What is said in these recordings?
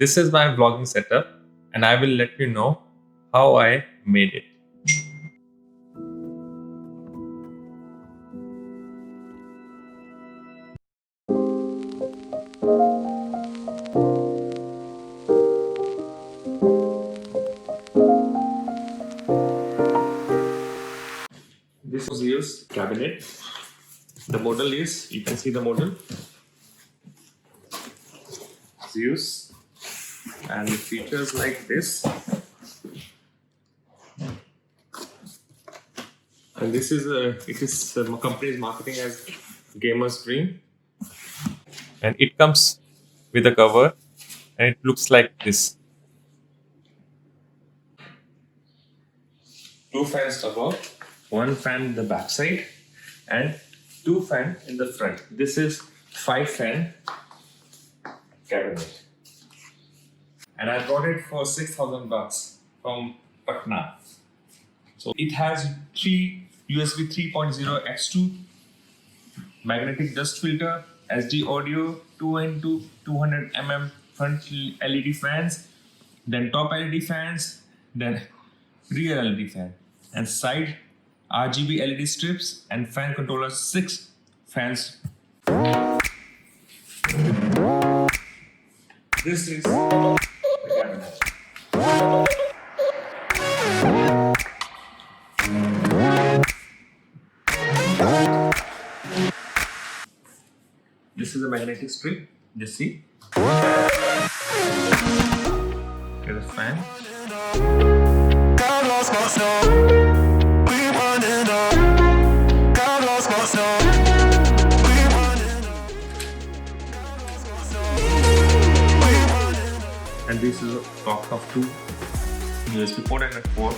This is my vlogging setup and I will let you know how I made it. This was used cabinet. The model is, you can see the model, Zeus, and features like this. And this is company is marketing as Gamer's Dream, and it comes with a cover, and it looks like this. Two fans above, one fan in the back side, and two fan in the front. This is 5 fan cabinet, and I bought it for 6,000 bucks from Patna. So it has three USB 3.0 X2 magnetic dust filter, SD audio, 2 into 200 front LED fans, then top LED fans, then rear LED fan, and side RGB LED strips and fan controller 6 fans. This is the cabinet. This is a magnetic strip. Just see. Here's a fan. And this is a top of two USB port and a port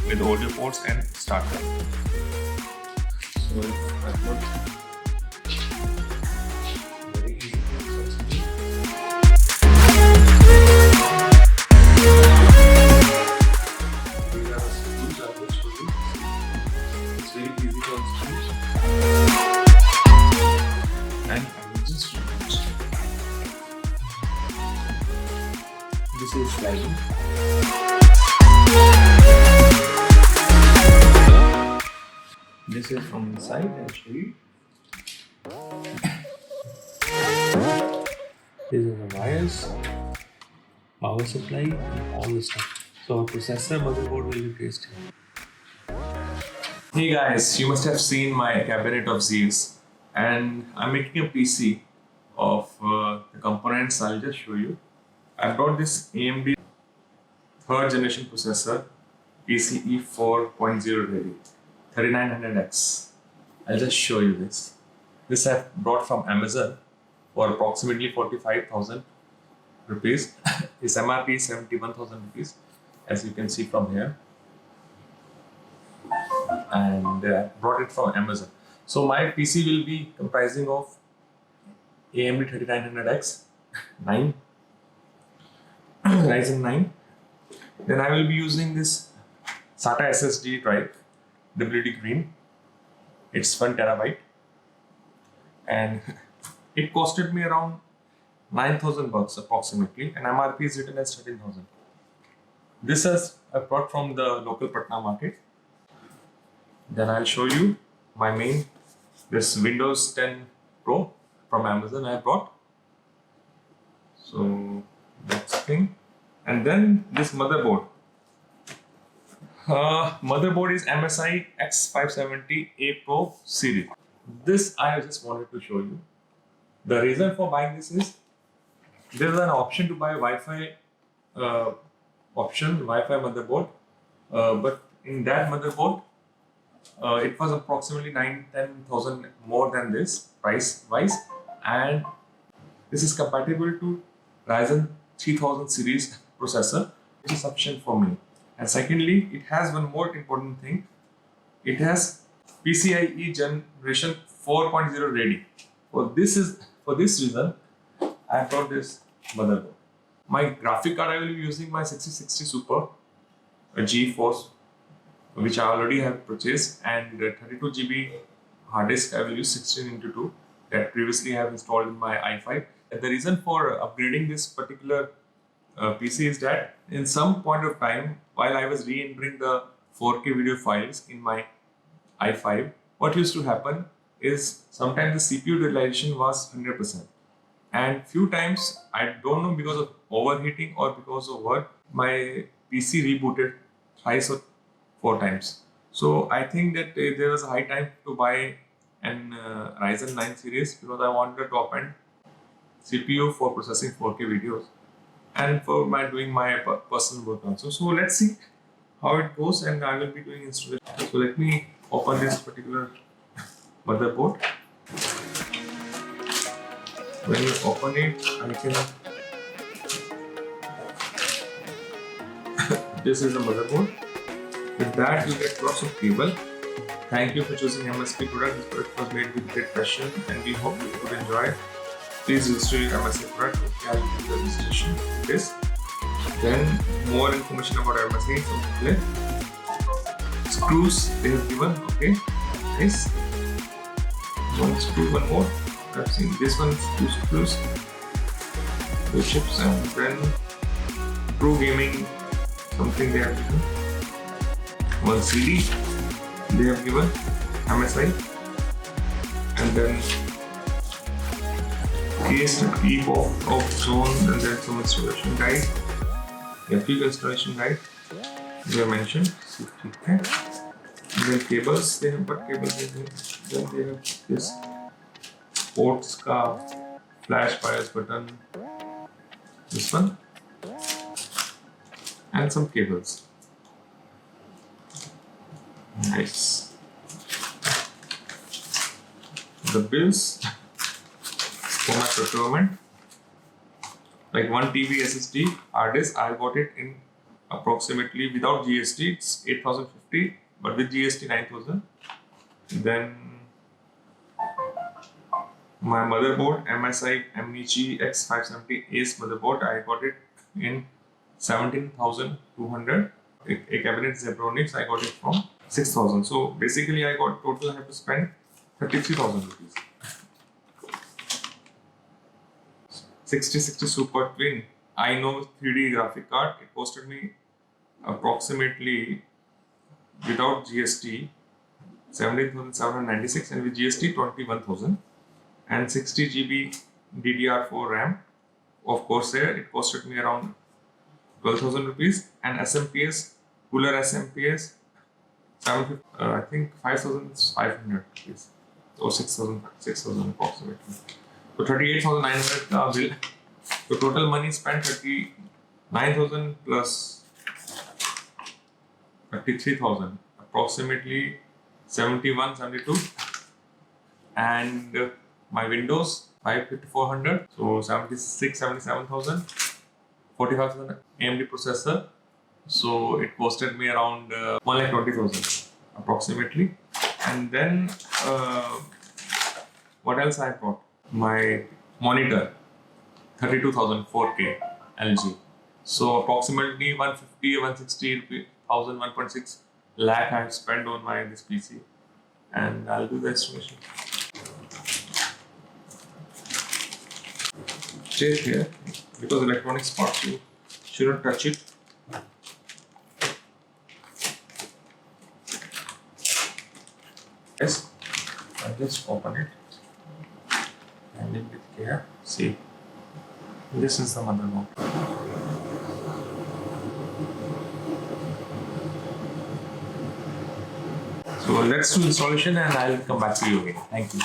with audio ports and starter. So I put very easy to access. These are the screws I will show you. It's very easy to unscrew. And I will just show it. This is sliding. This is from inside, I'll show you. These are the wires, power supply, and all the stuff. So our processor motherboard will be placed here. Hey guys, you must have seen my cabinet of Zeus, and I'm making a PC of the components. I'll just show you. I brought this AMD 3rd generation processor, PCIe 4.0 ready, 3900X. I'll just show you this. This I brought from Amazon for approximately 45,000 rupees. Its MRP is 71,000 rupees, as you can see from here. And brought it from Amazon. So my PC will be comprising of AMD 3900X 9, Ryzen 9. Then I will be using this SATA SSD drive, WD Green. It's 1 terabyte, and it costed me around 9,000 bucks approximately, and MRP is written as 13,000. This is I brought from the local Patna market. Then I'll show you my main, this Windows 10 Pro from Amazon I brought. So that's the thing. And then this motherboard. Motherboard is MSI X570A Pro series. This I just wanted to show you. The reason for buying this is there is an option to buy Wi-Fi Wi-Fi motherboard, but in that motherboard it was approximately 9-10,000 more than this price wise, and this is compatible to Ryzen 3000 series processor, which is sufficient for me. And secondly, it has one more important thing. It has PCIe generation 4.0 ready. For this reason, I brought this motherboard. My graphic card I will be using my 6060 Super, a GeForce, which I already have purchased, and 32 GB hard disk I will use 16x2 that previously I have installed in my i5. And the reason for upgrading this particular PC is that in some point of time, while I was re-entering the 4K video files in my i5, what used to happen is sometimes the CPU utilization was 100%. And few times, I don't know because of overheating or because of what, my PC rebooted thrice or 4 times. So I think that there was a high time to buy an Ryzen 9 series because I wanted a top-end CPU for processing 4K videos and for my doing my personal work also. So let's see how it goes, and I will be doing installation. So let me open this particular motherboard. When you open it, I can. This is the motherboard. With that, you get lots of cable. Thank you for choosing MSP product. This product was made with great passion, and we hope you would enjoy it. Please register your MSI product. I will give the registration. This. Then more information about MSI. So click. Screws they have given. Okay. Nice. One screw, one more. I've seen this one. Two screws. Two chips, and then Pro Gaming. Something they have given. One CD they have given. MSI. And then case to keep off zone, and then some installation guide. Quick installation guide they have mentioned. Okay. And then cables they have, what cables they have? Then they have this ports ka flash BIOS button, this one, and some cables. Nice. The bills for my procurement, like 1 TB SSD hard disk, I got it in approximately, without GST it's 8,050, but with GST 9,000. Then my motherboard, MSI Amnichi X570 Ace motherboard, I got it in 17,200. A cabinet Zebronics, I got it from 6,000. So basically I got total, I have to spend 33,000 rupees. 6060 Super Twin, I know 3D graphic card, it costed me approximately, without GST, 17,796, and with GST 21,000. And 60 GB DDR4 RAM of Corsair, it costed me around 12,000 rupees. And SMPS, cooler SMPS, I think 5,500 rupees, or 6,000 approximately. So 38,900 bill. So total money spent 39,000 plus 33,000, approximately 71, 72. And my Windows 5,400, so 76, 77,000. 45,000 AMD processor, so it costed me around 1,20,000 approximately. And then what else I bought? My monitor, 32,000 4K LG, so approximately 150, 160,000, 1.6 lakh I have spent on this PC, and I'll do the installation. Stay here because electronics parts you shouldn't touch it. Yes, I just open it and leave it here. See, this is the motherboard. So let's do installation and I'll come back to you again. Thank you.